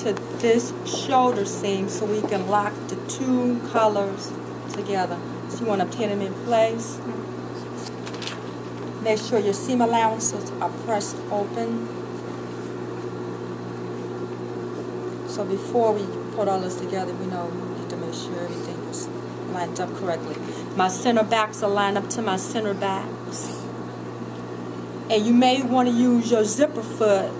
to this shoulder seam so we can lock the two colors together. So you want to pin them in place. Make sure your seam allowances are pressed open. So before we put all this together, we know we need to make sure everything is lined up correctly. My center backs are lined up to my center backs. And you may want to use your zipper foot,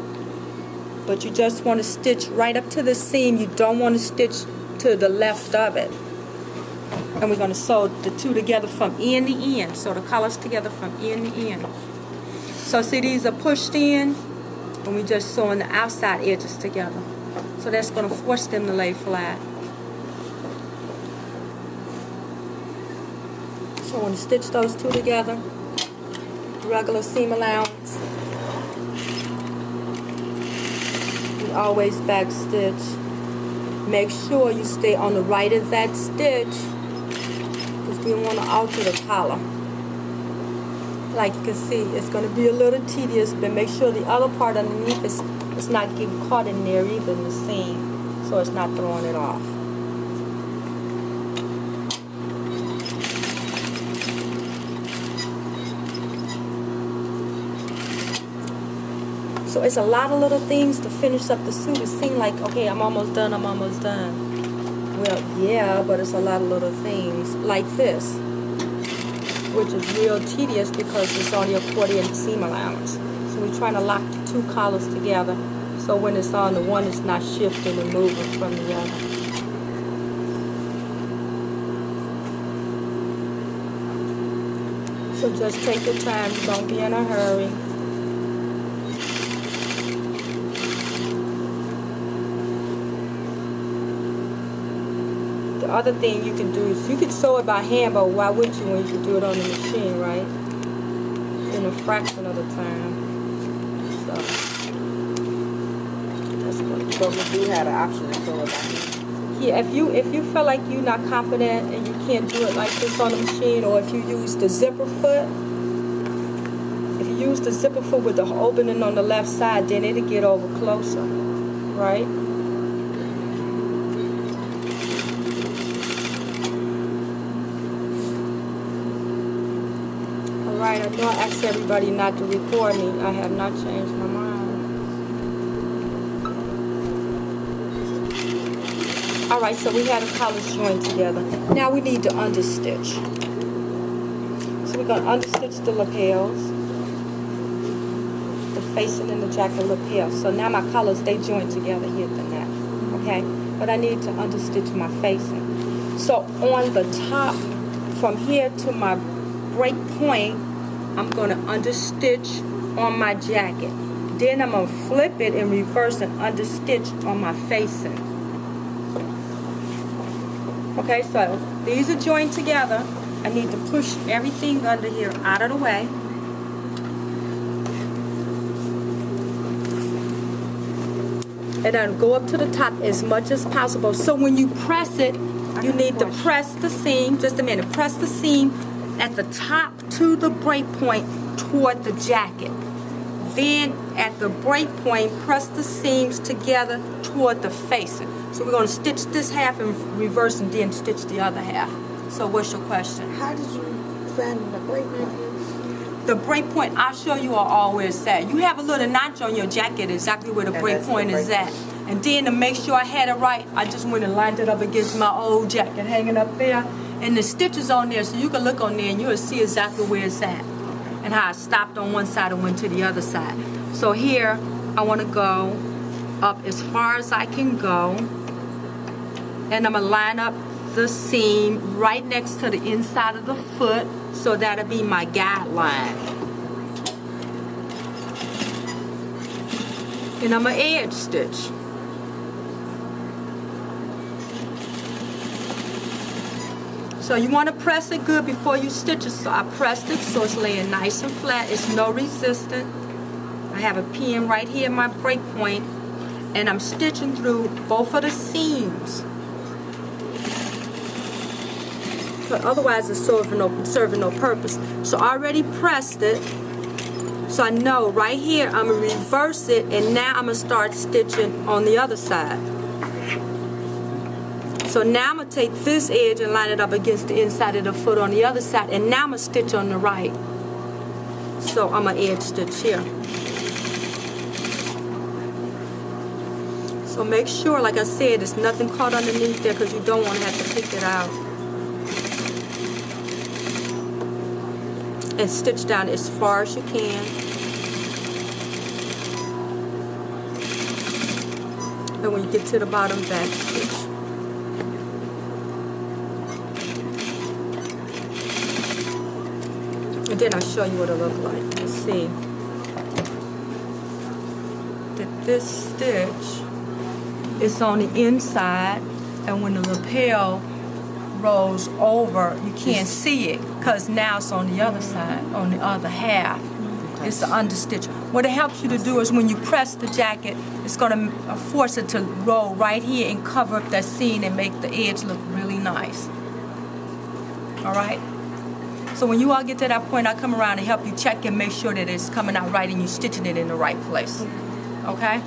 but you just want to stitch right up to the seam. You don't want to stitch to the left of it. And we're going to sew the two together from end to end. So the colors together from end to end. So see, these are pushed in, and we're just sewing the outside edges together. So that's going to force them to lay flat. So I want to stitch those two together. Regular seam allowance. You always back stitch. Make sure you stay on the right of that stitch, because we want to alter the collar. Like you can see, it's going to be a little tedious, but make sure the other part underneath is not getting caught in there either in the seam, so it's not throwing it off. So it's a lot of little things to finish up the suit. It seems like, okay, I'm almost done, I'm almost done. Well, yeah, but it's a lot of little things like this, which is real tedious because it's only a 1/4" seam allowance. So we're trying to lock the two collars together so when it's on, the one is not shifting and moving from the other. So just take your time, don't be in a hurry. The other thing you can do is you could sew it by hand, but why would you when you could do it on the machine, right? In a fraction of the time. So that's what. So we do have an option to sew it by hand. Yeah, if you feel like you're not confident and you can't do it like this on the machine, or if you use the zipper foot, if you use the zipper foot with the opening on the left side, then it'll get over closer, right? Alright, I know I asked everybody not to record me. I have not changed my mind. Alright, so we had the collars joined together. Now we need to understitch. So we're going to understitch the lapels, the facing and the jacket lapels. So now my collars, they join together here at the neck. Okay? But I need to understitch my facing. So on the top, from here to my break point, I'm going to understitch on my jacket. Then I'm going to flip it in reverse and understitch on my facing. Okay, so these are joined together. I need to push everything under here out of the way. And then go up to the top as much as possible. So when you press it, you need to press the seam, just a minute, press the seam at the top to the break point toward the jacket. Then at the break point, press the seams together toward the facing. So we're going to stitch this half in reverse and then stitch the other half. So what's your question? How did you find the break point? The break point, I'll show you all where it's at. You have a little notch on your jacket exactly where the break point is at. And then to make sure I had it right, I just went and lined it up against my old jacket hanging up there. And the stitches on there, so you can look on there and you'll see exactly where it's at. And how I stopped on one side and went to the other side. So here, I want to go up as far as I can go. And I'm going to line up the seam right next to the inside of the foot, so that'll be my guideline. And I'm going to edge stitch. So you want to press it good before you stitch it. So I pressed it so it's laying nice and flat. It's no resistance. I have a pin right here at my break point, and I'm stitching through both of the seams. But otherwise it's serving no purpose. So I already pressed it. So I know right here I'm going to reverse it, and now I'm going to start stitching on the other side. So now I'm going to take this edge and line it up against the inside of the foot on the other side, and now I'm going to stitch on the right. So I'm going to edge stitch here. So make sure, like I said, there's nothing caught underneath there because you don't want to have to pick it out. And stitch down as far as you can. And when you get to the bottom, back stitch. And then I'll show you what it looks like. Let's see. That this stitch is on the inside, and when the lapel rolls over, you can't see it because now it's on the other side, on the other half. It's the understitch. What it helps you to do is when you press the jacket, it's going to force it to roll right here and cover up that seam and make the edge look really nice. All right? So when you all get to that point, I'll come around and help you check and make sure that it's coming out right and you're stitching it in the right place. Okay?